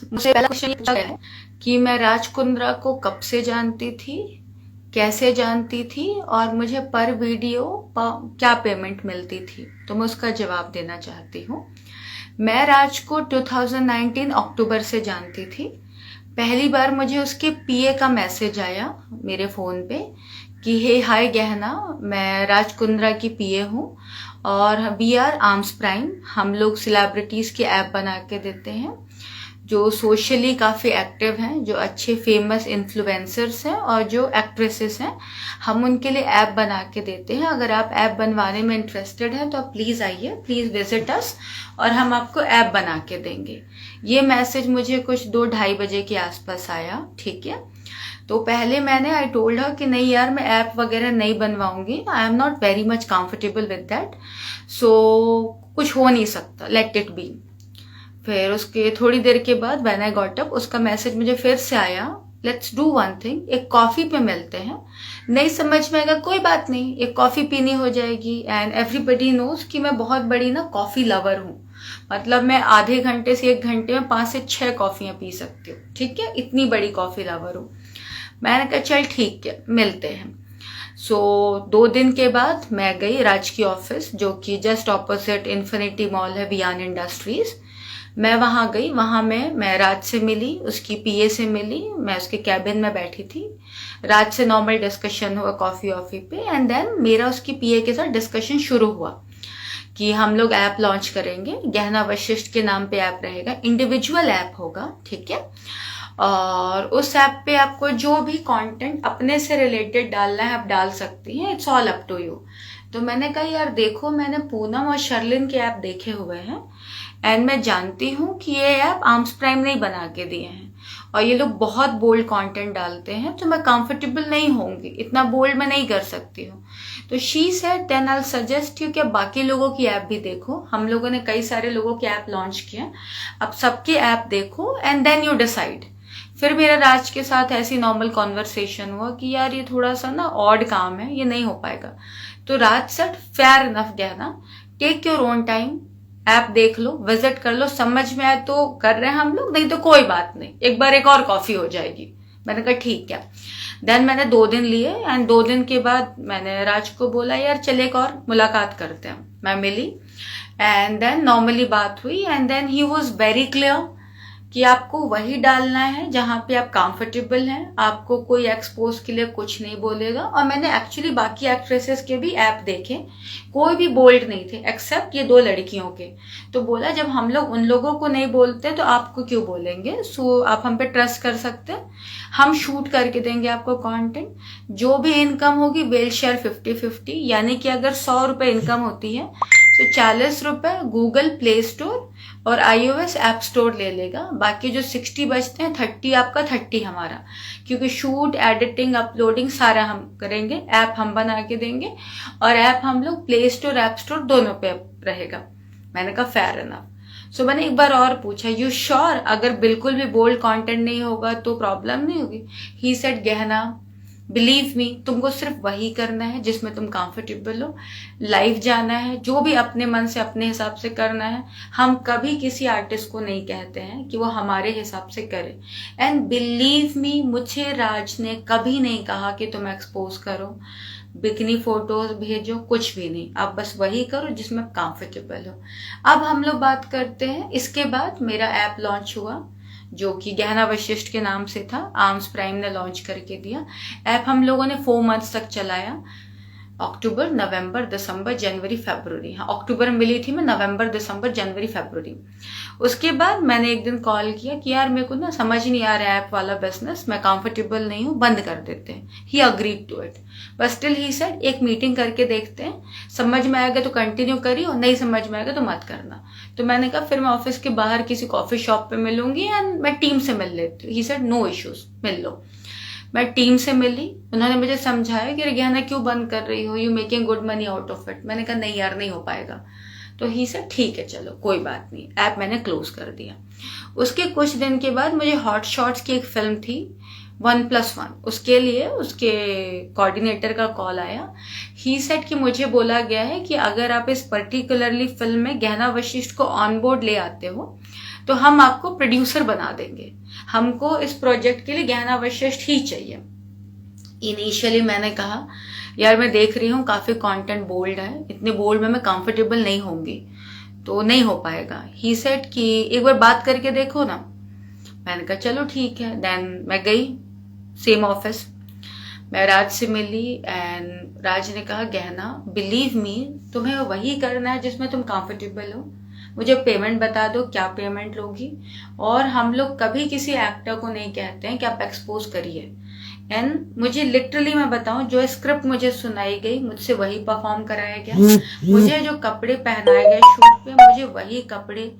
मुझसे पहला क्वेश्चन ये पूछा गया है कि मैं राज कुंद्रा को कब से जानती थी, कैसे जानती थी और मुझे पर वीडियो क्या पेमेंट मिलती थी। तो मैं उसका जवाब देना चाहती हूँ। मैं राज को 2019 अक्टूबर से जानती थी। पहली बार मुझे उसके पीए का मैसेज आया मेरे फ़ोन पे कि हे हाय गहना, मैं राज कुंद्रा की पीए हूँ और वी आर आर्म्स प्राइम। हम लोग सेलिब्रिटीज़ के ऐप बना के देते हैं जो सोशली काफ़ी एक्टिव हैं, जो अच्छे फेमस इन्फ्लुएंसर्स हैं और जो एक्ट्रेसेस हैं। हम उनके लिए ऐप बना के देते हैं। अगर आप ऐप बनवाने में इंटरेस्टेड हैं तो आप प्लीज़ आइए, प्लीज़ विजिट अस और हम आपको ऐप बना के देंगे। ये मैसेज मुझे कुछ 2-2:30 बजे के आसपास आया, ठीक है। तो पहले मैंने आई टोल्ड हर कि नहीं यार, मैं ऐप वगैरह नहीं बनवाऊंगी, I am not very much comfortable with that, so कुछ हो नहीं सकता, लेट इट बी। फिर उसके थोड़ी देर के बाद व्हेन आई गॉट अप, उसका मैसेज मुझे फिर से आया, लेट्स डू वन थिंग, एक कॉफी पे मिलते हैं। नहीं समझ में आएगा कोई बात नहीं, एक कॉफी पीनी हो जाएगी। एंड एवरीबडी नोज कि मैं बहुत बड़ी ना कॉफी लवर हूँ। मतलब मैं आधे घंटे से 1 घंटे में 5 से 6 कॉफियां पी सकती हूँ, ठीक है, इतनी बड़ी कॉफी लवर हूँ। मैंने कहा चल ठीक है, मिलते हैं। सो 2 दिन के बाद मैं गई राज की ऑफिस, जो कि जस्ट ऑपोजिट इन्फिनिटी मॉल है, वियान इंडस्ट्रीज। मैं वहां गई, वहां मैं राज से मिली, उसकी पीए से मिली, मैं उसके कैबिन में बैठी थी। राज से नॉर्मल डिस्कशन हुआ कॉफी ऑफी पे एंड देन मेरा उसकी पीए के साथ डिस्कशन शुरू हुआ कि हम लोग ऐप लॉन्च करेंगे, गहना वशिष्ठ के नाम पे ऐप रहेगा, इंडिविजुअल ऐप होगा, ठीक है। और उस ऐप पे आपको जो भी कंटेंट अपने से रिलेटेड डालना है आप डाल सकती हैं, it's all up to you. तो मैंने कहा यार देखो, मैंने पूनम और शर्लिन के ऐप देखे हुए हैं एंड मैं जानती हूँ कि ये ऐप आर्म्स प्राइम नहीं बना के दिए हैं और ये लोग बहुत बोल्ड कंटेंट डालते हैं, तो मैं कंफर्टेबल नहीं होंगी, इतना बोल्ड मैं नहीं कर सकती हूँ। तो she said then I suggest you कि बाकी लोगों की ऐप भी देखो। हम लोगों ने कई सारे लोगों के ऐप लॉन्च किए, अब सबके ऐप देखो एंड देन यू डिसाइड। फिर मेरा राज के साथ ऐसी नॉर्मल कॉन्वर्सेशन हुआ कि यार ये थोड़ा सा ना ऑड काम है, ये नहीं हो पाएगा। तो Raj said fair enough Gehna, take your own time, app देख लो, विजिट कर लो, समझ में आए तो कर रहे हैं हम लोग, नहीं तो कोई बात नहीं, एक बार एक और कॉफी हो जाएगी। मैंने कहा ठीक है। देन मैंने 2 दिन लिए एंड 2 दिन के बाद मैंने राज को बोला यार चल एक और मुलाकात करते हैं। मैं मिली एंड देन नॉर्मली बात हुई and then he was very clear कि आपको वही डालना है जहां पे आप कंफर्टेबल हैं, आपको कोई एक्सपोज के लिए कुछ नहीं बोलेगा। और मैंने एक्चुअली बाकी एक्ट्रेसेस के भी ऐप देखे, कोई भी बोल्ड नहीं थे एक्सेप्ट ये 2 लड़कियों के। तो बोला जब हम लोग उन लोगों को नहीं बोलते तो आपको क्यों बोलेंगे, सो आप हम पे ट्रस्ट कर सकते हैं, हम शूट करके देंगे आपको कंटेंट, जो भी इनकम होगी वेल शेयर 50-50, यानी कि अगर 100 रुपए इनकम होती है तो 40 रुपए गूगल प्ले स्टोर और iOS ऐप स्टोर ले लेगा, बाकी जो 60 बचते हैं 30 आपका 30 हमारा, क्योंकि शूट एडिटिंग अपलोडिंग सारा हम करेंगे, ऐप हम बना के देंगे और ऐप हम लोग प्ले स्टोर ऐप स्टोर दोनों पे रहेगा। मैंने कहा फेयर इनफ। सो मैंने एक बार और पूछा यू श्योर, अगर बिल्कुल भी बोल्ड कंटेंट नहीं होगा तो प्रॉब्लम नहीं होगी। ही सेड गहना बिलीव मी, तुमको सिर्फ वही करना है जिसमें तुम कंफर्टेबल हो, लाइव जाना है, जो भी अपने मन से अपने हिसाब से करना है। हम कभी किसी आर्टिस्ट को नहीं कहते हैं कि वो हमारे हिसाब से करे। एंड बिलीव मी, मुझे राज ने कभी नहीं कहा कि तुम एक्सपोज करो, बिकनी फोटोज भेजो, कुछ भी नहीं, आप बस वही करो जिसमें कंफर्टेबल हो। अब हम लोग बात करते हैं, इसके बाद मेरा ऐप लॉन्च हुआ जो कि गहना वशिष्ठ के नाम से था, आर्म्स प्राइम ने लॉन्च करके दिया। ऐप हम लोगों ने 4 मंथ्स तक चलाया, अक्टूबर, नवंबर, दिसंबर, जनवरी, फरवरी। हाँ, अक्टूबर में मिली थी मैं, नवंबर, दिसंबर, जनवरी, फरवरी। उसके बाद मैंने एक दिन कॉल किया कि यार मेरे को ना समझ नहीं आ रहा है ऐप वाला बिजनेस, मैं कंफर्टेबल नहीं हूँ, बंद कर देते हैं। He agreed to it, but still he said एक मीटिंग करके देखते हैं, समझ में आएगा तो कंटिन्यू करिए और नहीं समझ में आएगा तो मत करना। तो मैंने कहा फिर मैं ऑफिस के बाहर किसी कॉफी शॉप पे मिलूंगी एंड मैं टीम से मिल लेती हूँ। ही सेड नो इश्यूज, मिल लो। मैं टीम से मिली, उन्होंने मुझे समझाया कि गहना क्यों बंद कर रही हो, you making good money out of it. मैंने कहा नहीं यार नहीं हो पाएगा। तो ही से ठीक है चलो कोई बात नहीं, ऐप मैंने क्लोज कर दिया। उसके कुछ दिन के बाद मुझे हॉट शॉट्स की एक फिल्म थी 1+1, उसके लिए उसके कोऑर्डिनेटर का कॉल आया। ही सेड कि मुझे बोला गया है कि अगर आप इस पर्टिकुलरली फिल्म में गहना वशिष्ठ को ऑन बोर्ड ले आते हो तो हम आपको प्रोड्यूसर बना देंगे, हमको इस प्रोजेक्ट के लिए गहना वशिष्ठ ही चाहिए। इनिशियली मैंने कहा यार मैं देख रही हूँ काफी कंटेंट बोल्ड है, इतने बोल्ड में मैं कंफर्टेबल नहीं होंगी, तो नहीं हो पाएगा। ही सेड कि एक बार बात करके देखो ना। मैंने कहा चलो ठीक है। देन मैं गई सेम ऑफिस, मैं राज से मिली एंड राज ने कहा गहना बिलीव मी तुम्हें वही करना है जिसमें तुम कंफर्टेबल हो, मुझे पेमेंट बता दो क्या पेमेंट लोगी। और हम लोग कभी किसी एक्टर को नहीं कहते हैं कि आप एक्सपोज करिए। एंड मुझे लिटरली मैं बताऊं, जो स्क्रिप्ट मुझे सुनाई गई मुझसे वही परफॉर्म कराया गया। मुझे जो कपड़े पहनाए गए शूट पे, मुझे वही कपड़े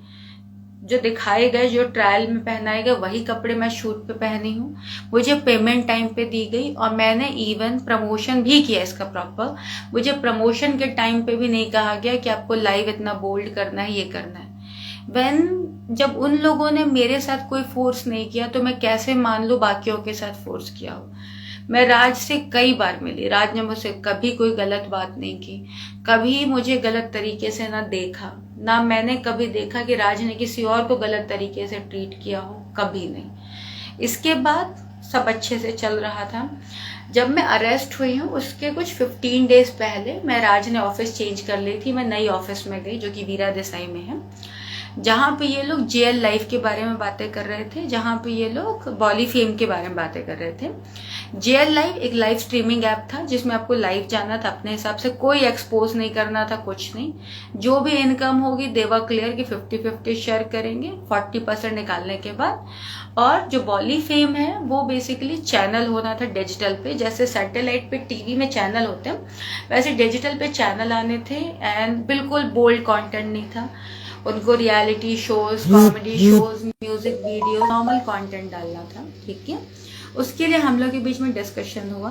जो दिखाए गए, जो ट्रायल में पहनाए गए वही कपड़े मैं शूट पे पहनी हूँ। मुझे पेमेंट टाइम पे दी गई और मैंने इवन प्रमोशन भी किया इसका प्रॉपर। मुझे प्रमोशन के टाइम पे भी नहीं कहा गया कि आपको लाइव इतना बोल्ड करना है, ये करना है। जब उन लोगों ने मेरे साथ कोई फोर्स नहीं किया तो मैं कैसे मान लूं बाकियों के साथ फोर्स किया हो। मैं राज से कई बार मिली, राज ने मुझसे कभी कोई गलत बात नहीं की, कभी मुझे गलत तरीके से ना देखा, ना मैंने कभी देखा कि राज ने किसी और को गलत तरीके से ट्रीट किया हो, कभी नहीं। इसके बाद सब अच्छे से चल रहा था। जब मैं अरेस्ट हुई हूँ उसके कुछ 15 डेज पहले मैं राज ने ऑफिस चेंज कर ली थी, मैं नई ऑफिस में गई जो कि वीरा देसाई में है, जहाँ पे ये लोग जेएल लाइव के बारे में बातें कर रहे थे, जहाँ पे ये लोग बॉली फेम के बारे में बातें कर रहे थे। जेएल लाइव एक लाइव स्ट्रीमिंग ऐप था जिसमें आपको लाइव जाना था अपने हिसाब से, कोई एक्सपोज नहीं करना था, कुछ नहीं। जो भी इनकम होगी देवा क्लियर की 50-50 शेयर करेंगे 40% निकालने के बाद। और जो बॉली फेम है वो बेसिकली चैनल होना था डिजिटल पे, जैसे सैटेलाइट पे टीवी में चैनल होते हैं वैसे डिजिटल पे चैनल आने थे। एंड बिल्कुल बोल्ड कंटेंट नहीं था, उनको reality shows, comedy shows, music video, normal content डालना था, ठीक है। उसके लिए हम लोग के बीच में डिस्कशन हुआ।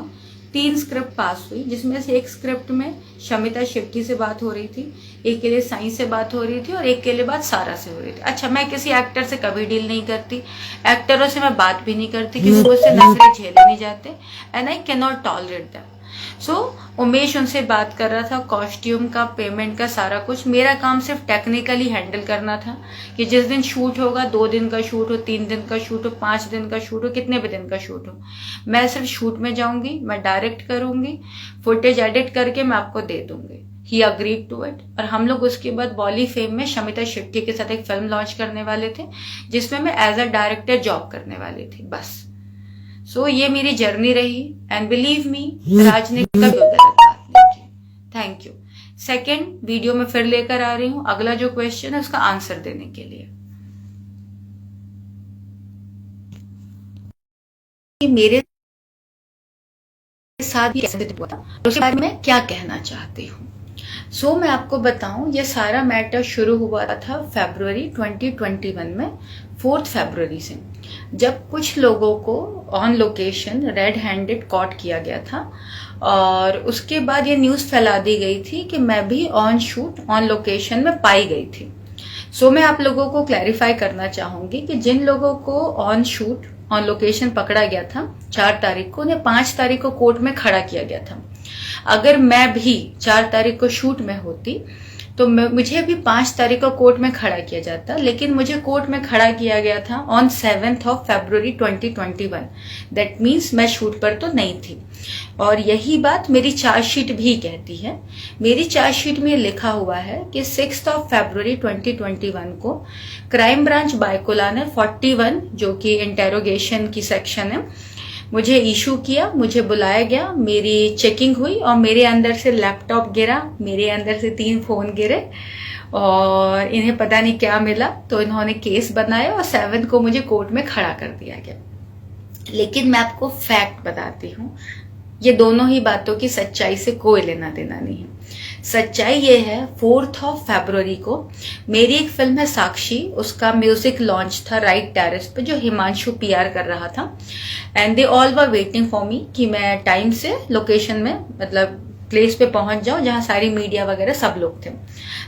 3 स्क्रिप्ट पास हुई, जिसमें से एक स्क्रिप्ट में शमिता शेट्टी से बात हो रही थी, एक के लिए साई से बात हो रही थी और एक के लिए बात सारा से हो रही थी। अच्छा, मैं किसी एक्टर से कभी डील नहीं करती, एक्टरों से मैं बात भी नहीं करती क्योंकि मुझसे नजरें झेले नहीं जाते and I can not tolerate that. So Umesh उनसे बात कर रहा था कॉस्ट्यूम का, पेमेंट का, सारा कुछ। मेरा काम सिर्फ टेक्निकली हैंडल करना था कि जिस दिन शूट होगा, 2 दिन का शूट हो, 3 दिन का शूट हो, 5 दिन का शूट हो, कितने भी दिन का शूट हो, मैं सिर्फ शूट में जाऊंगी, मैं डायरेक्ट करूंगी, फुटेज एडिट करके मैं आपको दे दूंगी। He agreed to it. और हम लोग उसके बाद बॉली फेम में शमिता शेट्टी के साथ एक फिल्म लॉन्च करने वाले थे जिसमें मैं एज अ डायरेक्टर जॉब करने वाली थी, बस। सो ये मेरी जर्नी रही एंड बिलीव मी, राज ने कभी गलत बात नहीं की। Thank you. सेकेंड वीडियो में फिर लेकर आ रही हूं, अगला जो क्वेश्चन है उसका आंसर देने के लिए। मेरे साथ कैसे हुआ था, उसके बारे में क्या कहना चाहती हूँ। सो मैं आपको बताऊं, ये सारा मैटर शुरू हुआ था फरवरी 2021 में, 4 फरवरी से, जब कुछ लोगों को on location red handed caught किया गया था। और उसके बाद ये न्यूज फैला दी गई थी कि मैं भी ऑन शूट ऑन लोकेशन में पाई गई थी। सो मैं आप लोगों को क्लैरिफाई करना चाहूंगी कि जिन लोगों को ऑन शूट ऑन लोकेशन पकड़ा गया था 4 तारीख को, उन्हें 5 तारीख को कोर्ट में खड़ा किया गया था। अगर मैं भी 4 तारीख को शूट में होती तो मुझे भी 5 तारीख को कोर्ट में खड़ा किया जाता, लेकिन मुझे कोर्ट में खड़ा किया गया था ऑन 7 फरवरी 2021। दैट मीन्स मैं शूट पर तो नहीं थी। और यही बात मेरी चार्जशीट भी कहती है। मेरी चार्जशीट में लिखा हुआ है कि 6 फरवरी 2021 को क्राइम ब्रांच बायकुला ने 41, जो कि इंटेरोगेशन की सेक्शन है, मुझे इशू किया, मुझे बुलाया गया, मेरी चेकिंग हुई और मेरे अंदर से लैपटॉप गिरा, मेरे अंदर से 3 फोन गिरे और इन्हें पता नहीं क्या मिला, तो इन्होंने केस बनाया और 7 को मुझे कोर्ट में खड़ा कर दिया गया। लेकिन मैं आपको फैक्ट बताती हूँ, ये दोनों ही बातों की सच्चाई से कोई लेना देना नहीं है। सच्चाई ये है, 4 फरवरी को मेरी एक फिल्म है साक्षी, उसका म्यूजिक लॉन्च था राइट टेरेस पे, जो हिमांशु पीआर कर रहा था। And they all were waiting for me कि मैं टाइम से लोकेशन में, मतलब प्लेस पे पहुंच जाऊं जहां सारी मीडिया वगैरह सब लोग थे।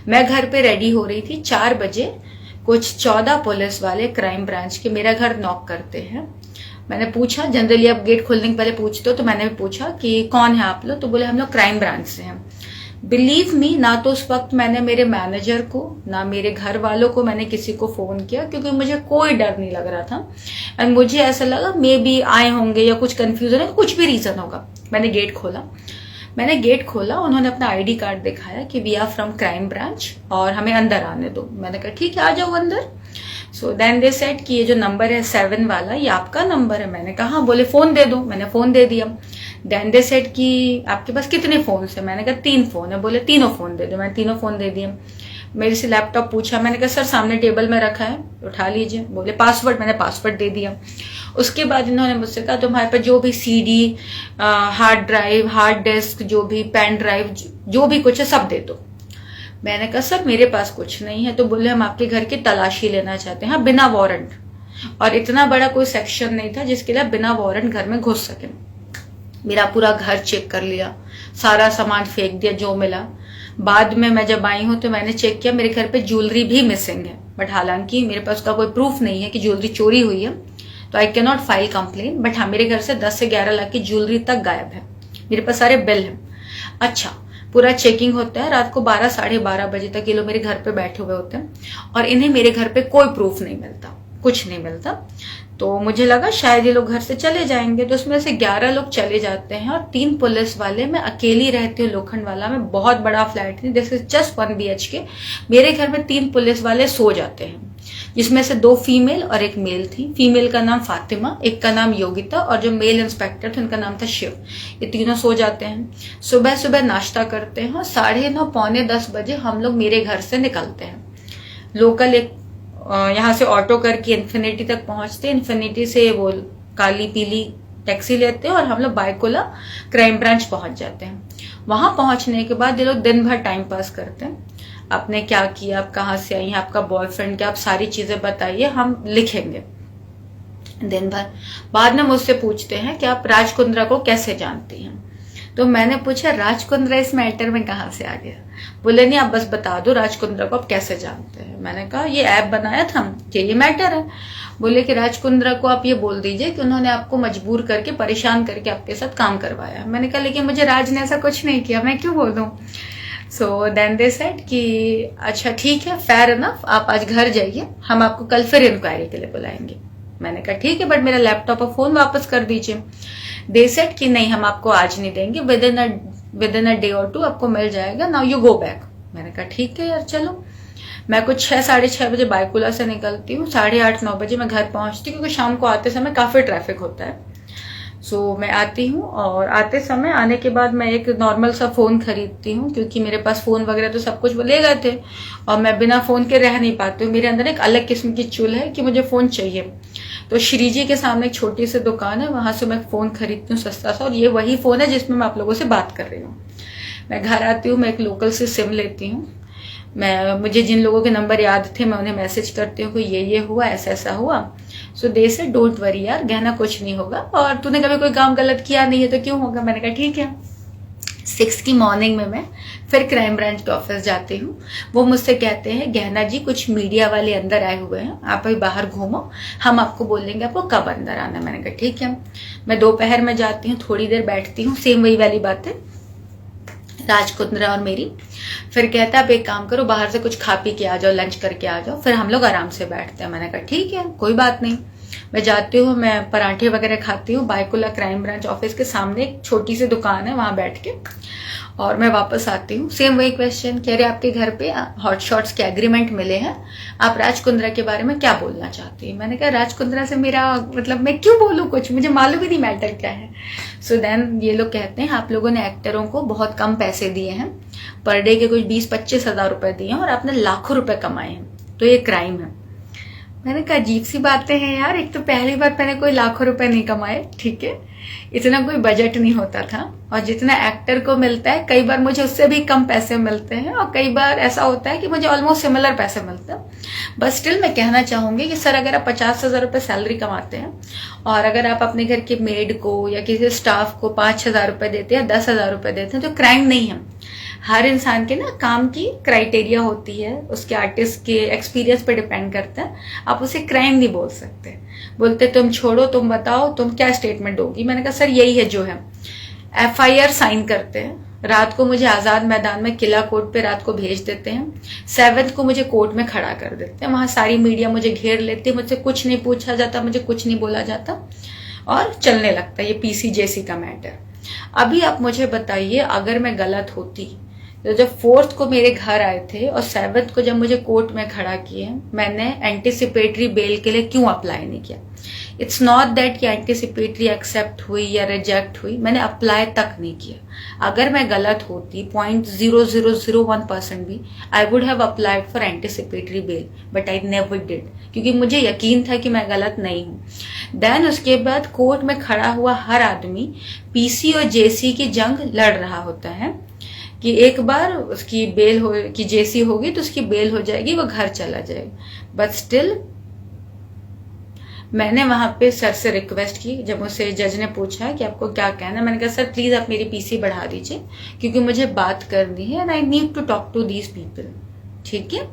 मैं घर पे रेडी हो रही थी, 4 बजे कुछ 14 पुलिस वाले क्राइम ब्रांच के मेरा घर नॉक करते हैं। मैंने पूछा, जनरली आप गेट खोलने के पहले पूछते हो, तो मैंने पूछा कि कौन है आप लोग, तो बोले हम लोग क्राइम ब्रांच से हैं। बिलीव मी, ना तो उस वक्त मैंने मेरे मैनेजर को, ना मेरे घर वालों को मैंने किसी को फोन किया, क्योंकि मुझे कोई डर नहीं लग रहा था। एंड मुझे ऐसा लगा मे बी आए होंगे या कुछ कंफ्यूजन है, कुछ भी रीजन होगा। मैंने गेट खोला, उन्होंने अपना आईडी कार्ड दिखाया कि we are from crime branch और हमें अंदर आने दो। मैंने कहा ठीक है, आ जाओ अंदर। सो देन दे सेड कि ये जो नंबर है 7 वाला, ये आपका नंबर है। मैंने कहा हाँ। बोले फोन दे दो। मैंने फोन दे दिया। देन दे सेड कि आपके पास कितने फोन है? मैंने कहा 3 फोन है। बोले तीनों फोन दे दो। मैंने तीनों फोन दे दिए। मेरे से लैपटॉप पूछा। मैंने कहा सर सामने टेबल में रखा है, उठा लीजिए। बोले पासवर्ड। मैंने पासवर्ड दे दिया। उसके बाद इन्होंने मुझसे कहा तुम्हारे पास जो भी CD, hard drive, hard disk, जो भी पेन ड्राइव, जो भी कुछ है सब दे दो। मैंने कहा सर मेरे पास कुछ नहीं है। तो बोले हम आपके घर की तलाशी लेना चाहते हैं, हाँ बिना वारंट। और इतना बड़ा कोई सेक्शन नहीं था जिसके लिए बिना वारंट घर में घुस सके। मेरा पूरा घर चेक कर लिया, सारा सामान फेंक दिया जो मिला। बाद में मैं जब आई हूं तो मैंने चेक किया, मेरे घर पे ज्वेलरी भी मिसिंग है। बट हालांकि मेरे पास उसका कोई प्रूफ नहीं है कि ज्वेलरी चोरी हुई है, तो आई can not file complain. But हाँ, मेरे घर से 10 से 11 लाख की ज्वेलरी तक गायब है। मेरे पास सारे बिल हैं। अच्छा, पूरा चेकिंग होता है रात को 12 साढ़े 12 बजे तक। ये लोग मेरे घर पे बैठे हुए होते हैं और इन्हें मेरे घर पे कोई प्रूफ नहीं मिलता, कुछ नहीं मिलता। तो मुझे लगा शायद ये लोग घर से चले जाएंगे। तो उसमें से 11 लोग चले जाते हैं और 3 पुलिस वाले। मैं अकेली रहती हूँ लोखंड वाला में, बहुत बड़ा फ्लैट है, दिस इज जस्ट 1 BHK। मेरे घर में 3 पुलिस वाले सो जाते हैं, जिसमें से 2 फीमेल और 1 मेल थी। फीमेल का नाम फातिमा, एक का नाम योगिता, और जो मेल इंस्पेक्टर थे उनका नाम था शिव। ये तीनों सो जाते हैं। सुबह सुबह नाश्ता करते हैं और 9:30 पौने 10 बजे हम लोग मेरे घर से निकलते हैं। लोकल एक यहाँ से ऑटो करके इन्फिनिटी तक पहुंचते हैं। इन्फिनिटी से वो काली पीली टैक्सी लेते हैं और हम लोग बाइकोला क्राइम ब्रांच पहुंच जाते हैं। वहां पहुंचने के बाद ये लोग दिन भर टाइम पास करते हैं। आपने क्या किया, आप कहाँ से आई हैं, आपका बॉयफ्रेंड क्या, आप सारी चीजें बताइए, हम लिखेंगे दिन भर। बाद में मुझसे पूछते हैं कि आप राज कुंद्रा को कैसे जानती हैं। तो मैंने पूछा राज कुंद्रा इस मैटर में कहाँ से आ गया। बोले नहीं, आप बस बता दो राज कुंद्रा को आप कैसे जानते हैं। मैंने कहा ये ऐप बनाया था, ये मैटर है। बोले कि राज कुंद्रा को आप ये बोल दीजिए कि उन्होंने आपको मजबूर करके, परेशान करके आपके साथ काम करवाया। मैंने कहा लेकिन मुझे राज ने ऐसा कुछ नहीं किया, मैं क्यों बोल दूं। सो देन दे सेड कि अच्छा ठीक है, फेयर इनफ, आप आज घर जाइए, हम आपको कल फिर इंक्वायरी के लिए बुलाएंगे। मैंने कहा ठीक है, बट मेरा लैपटॉप और फोन वापस कर दीजिए। दे सेड कि नहीं, हम आपको आज नहीं देंगे, विद इन अ डे और 2 आपको मिल जाएगा, नाउ यू गो बैक। मैंने कहा ठीक है यार चलो। मैं कुछ 6 साढ़े 6 बजे बाइकुला से निकलती हूँ, 8:30 9 बजे मैं घर पहुंचती हूँ, क्योंकि शाम को आते समय काफी ट्रैफिक होता है। सो मैं आती हूँ और आने के बाद मैं एक नॉर्मल सा फोन खरीदती हूँ, क्योंकि मेरे पास फोन वगैरह तो सब कुछ वो ले गए थे और मैं बिना फोन के रह नहीं पाती हूँ। मेरे अंदर एक अलग किस्म की चुल है कि मुझे फोन चाहिए। तो श्री जी के सामने एक छोटी सी दुकान है, वहां से मैं फोन खरीदती हूँ सस्ता सा, और ये वही फोन है जिसमें मैं आप लोगों से बात कर रही हूँ। मैं घर आती हूँ, मैं एक लोकल से सिम लेती हूँ। मुझे जिन लोगों के नंबर याद थे मैं उन्हें मैसेज करती हूँ कि ये हुआ, ऐसा ऐसा हुआ। सो दे से डोंट वरी यार, गहना कुछ नहीं होगा, और तूने कभी कोई काम गलत किया नहीं है तो क्यों होगा। मैंने कहा ठीक है। 6 की मॉर्निंग में मैं फिर क्राइम ब्रांच के ऑफिस जाती हूँ। वो मुझसे कहते हैं गहना जी कुछ मीडिया वाले अंदर आए हुए हैं, आप अभी बाहर घूमो, हम आपको बोलेंगे आपको कब अंदर आना। मैंने कहा ठीक है। मैं दोपहर में जाती हूँ, थोड़ी देर बैठती हूँ, सेम वही वाली बातें, राज कुंद्रा और मेरी। फिर कहता है आप एक काम करो, बाहर से कुछ खा पी के आ जाओ, लंच करके आ जाओ, फिर हम लोग आराम से बैठते हैं। मैंने कहा ठीक है, कोई बात नहीं। मैं जाती हूँ, मैं पराठे वगैरह खाती हूँ, बाइकुला क्राइम ब्रांच ऑफिस के सामने एक छोटी सी दुकान है, वहां बैठ के, और मैं वापस आती हूँ। सेम वही क्वेश्चन, कह रहे आपके घर पे हॉट शॉट्स के एग्रीमेंट मिले हैं, आप राज कुंद्रा के बारे में क्या बोलना चाहती है। मैंने कहा राज कुंद्रा से मेरा मतलब मैं क्यों बोलूँ कुछ, मुझे मालूम ही नहीं मैटर क्या है। सो देन ये लोग कहते हैं आप लोगों ने एक्टरों को बहुत कम पैसे दिए हैं, पर डे के कुछ 20-25 हजार रुपए दिए हैं, और आपने लाखों रुपए कमाए हैं, तो ये क्राइम है। मैंने कहा अजीब सी बातें हैं यार, एक तो पहली बार मैंने कोई लाखों रुपए नहीं कमाए, ठीक है, इतना कोई बजट नहीं होता था, और जितना एक्टर को मिलता है कई बार मुझे उससे भी कम पैसे मिलते हैं, और कई बार ऐसा होता है कि मुझे ऑलमोस्ट सिमिलर पैसे मिलते हैं। बट स्टिल मैं कहना चाहूंगी कि सर अगर आप 50,000 रुपए सैलरी कमाते हैं, और अगर आप अपने घर के मेड को या किसी स्टाफ को 5,000 रुपए देते हैं, 10,000 रुपए देते हैं, तो क्राइम नहीं है। हर इंसान के ना काम की क्राइटेरिया होती है, उसके आर्टिस्ट के एक्सपीरियंस पे डिपेंड करता है। आप उसे क्राइम नहीं बोल सकते। बोलते तुम छोड़ो, तुम बताओ तुम क्या स्टेटमेंट दोगी। मैंने कहा सर यही है जो है। FIR साइन करते हैं, रात को मुझे आजाद मैदान में किला कोर्ट पे रात को भेज देते हैं। 7th को मुझे कोर्ट में खड़ा कर देते हैं। वहां सारी मीडिया मुझे घेर लेती है, मुझसे कुछ नहीं पूछा जाता, मुझे कुछ नहीं बोला जाता और चलने लगता है ये PCJC का मैटर। अभी आप मुझे बताइए, अगर मैं गलत होती तो जब 4th को मेरे घर आए थे और 7th को जब मुझे कोर्ट में खड़ा किए, मैंने एंटिसिपेटरी बेल के लिए क्यों अप्लाई नहीं किया? इट्स नॉट दैट कि एंटिसिपेटरी एक्सेप्ट हुई या रिजेक्ट हुई, मैंने अप्लाई तक नहीं किया। अगर मैं गलत होती 0.0001% भी, I would have applied for anticipatory bell, but I never did, क्योंकि मुझे यकीन था कि मैं गलत नहीं हूं। देन उसके बाद कोर्ट में खड़ा हुआ हर आदमी PC और JC की जंग लड़ रहा होता है कि एक बार उसकी बेल हो कि JC होगी तो उसकी बेल हो जाएगी, वो घर चला जाएगा। बट स्टिल मैंने वहां पे सर से रिक्वेस्ट की, जब मुझसे जज ने पूछा कि आपको क्या कहना है, मैंने कहा सर प्लीज आप मेरी PC बढ़ा दीजिए, क्योंकि मुझे बात करनी है and I need to talk to these people. ठीक है,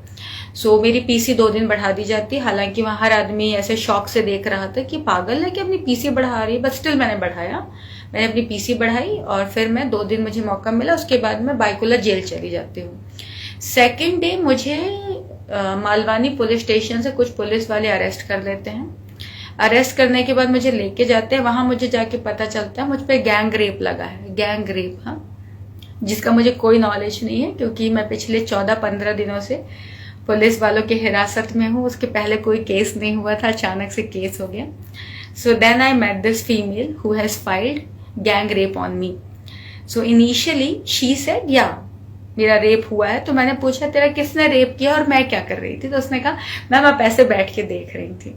सो मेरी PC 2 दिन बढ़ा दी जाती। हालांकि वहां हर आदमी ऐसे शौक से देख रहा था कि पागल है कि अपनी PC बढ़ा रही है, बट स्टिल मैंने बढ़ाया। मैंने अपनी PC बढ़ाई और फिर मैं 2 दिन मुझे मौका मिला, उसके बाद मैं बाइकुला जेल चली जाती हूँ। सेकेंड डे मुझे मालवानी पुलिस स्टेशन से कुछ पुलिस वाले अरेस्ट कर लेते हैं। अरेस्ट करने के बाद मुझे लेके जाते हैं, वहां मुझे जाके पता चलता है मुझ पे गैंग रेप लगा है। गैंग रेप, हाँ, जिसका मुझे कोई नॉलेज नहीं है, क्योंकि मैं पिछले 14-15 दिनों से पुलिस वालों की हिरासत में हूँ। उसके पहले कोई केस नहीं हुआ था, अचानक से केस हो गया। So then I met this female who has filed gang rape on me. So initially she said या मेरा रेप हुआ है। तो मैंने पूछा तेरा किसने रेप किया और मैं क्या कर रही थी? तो उसने कहा मैम आप ऐसे बैठ के देख रही थी,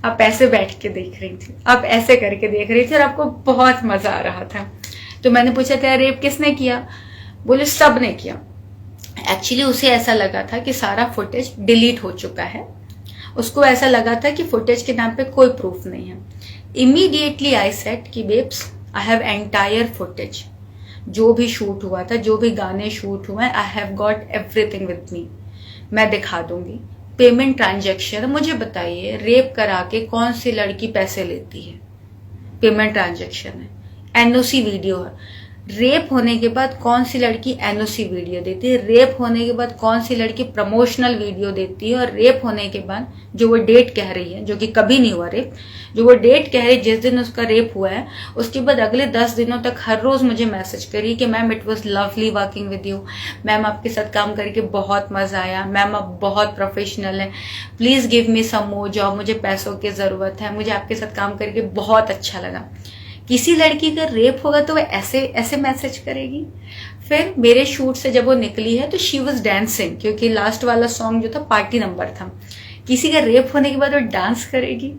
आप ऐसे बैठ के देख रही थी, आप ऐसे करके देख रही थी और आपको बहुत मजा आ रहा था। तो मैंने पूछा तेरा रेप किसने किया? बोले सब ने किया। एक्चुअली उसे ऐसा लगा था कि सारा फुटेज डिलीट हो चुका है, उसको ऐसा लगा था कि फुटेज के नाम पे कोई प्रूफ नहीं है। इमीडिएटली आई सेड कि babes I have entire footage, जो भी शूट हुआ था, जो भी गाने शूट हुए, I have got everything with me, मैं दिखा दूंगी। पेमेंट ट्रांजैक्शन, मुझे बताइए रेप करा के कौन सी लड़की पैसे लेती है? पेमेंट ट्रांजैक्शन है, NOC वीडियो है। रेप होने के बाद कौन सी लड़की NOC वीडियो देती है? रेप होने के बाद कौन सी लड़की प्रमोशनल वीडियो देती है? और रेप होने के बाद जो वो डेट कह रही है, जो कि कभी नहीं हुआ रेप, जो वो डेट कह रही है जिस दिन उसका रेप हुआ है, उसके बाद अगले 10 दिनों तक हर रोज मुझे मैसेज करी कि ma'am it was lovely working with you, ma'am आपके साथ काम करके बहुत मजा आया, मैम आप बहुत प्रोफेशनल है, please give me some more job, मुझे पैसों की जरूरत है, मुझे आपके साथ काम करके बहुत अच्छा लगा। किसी लड़की का रेप होगा तो वो ऐसे ऐसे मैसेज करेगी? फिर मेरे शूट से जब वो निकली है तो शी वॉज डांसिंग, क्योंकि लास्ट वाला सॉन्ग जो था पार्टी नंबर था। किसी का रेप होने के बाद वो डांस करेगी?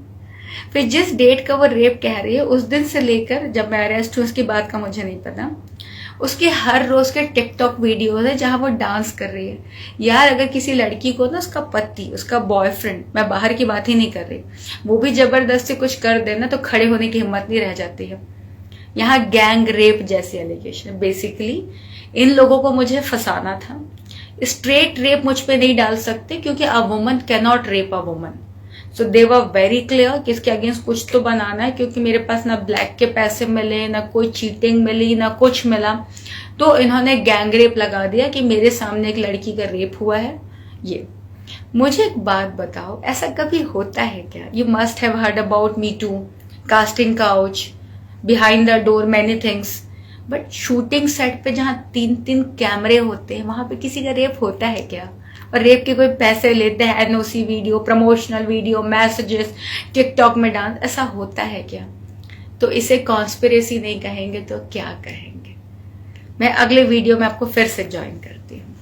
फिर जिस डेट का वो रेप कह रही है उस दिन से लेकर जब मैं अरेस्ट हूँ उसके बाद का मुझे नहीं पता, उसके हर रोज के टिकटॉक वीडियोस है जहां वो डांस कर रही है। यार अगर किसी लड़की को ना उसका पति, उसका बॉयफ्रेंड, मैं बाहर की बात ही नहीं कर रही, वो भी जबरदस्ती कुछ कर देना तो खड़े होने की हिम्मत नहीं रह जाती है। यहाँ गैंग रेप जैसी एलिगेशन, बेसिकली इन लोगों को मुझे फंसाना था। स्ट्रेट रेप मुझ पे नहीं डाल सकते क्योंकि a woman can not rape a woman. So they were very clear कि इसके अगेंस्ट कुछ तो बनाना है, क्योंकि मेरे पास ना ब्लैक के पैसे मिले, ना कोई चीटिंग मिली, ना कुछ मिला। तो इन्होंने गैंग रेप लगा दिया कि मेरे सामने एक लड़की का रेप हुआ है। ये मुझे एक बात बताओ, ऐसा कभी होता है क्या? You must have heard about me too, casting couch, behind the door, many things, but shooting set पे जहाँ 3-3 कैमरे होते हैं वहां पे किसी का रेप होता है क्या? और रेप के कोई पैसे लेते हैं? NOC video, promotional video, messages, TikTok में डांस, ऐसा होता है क्या? तो इसे कॉन्स्पिरेसी नहीं कहेंगे तो क्या कहेंगे? मैं अगले वीडियो में आपको फिर से ज्वाइन करती हूँ।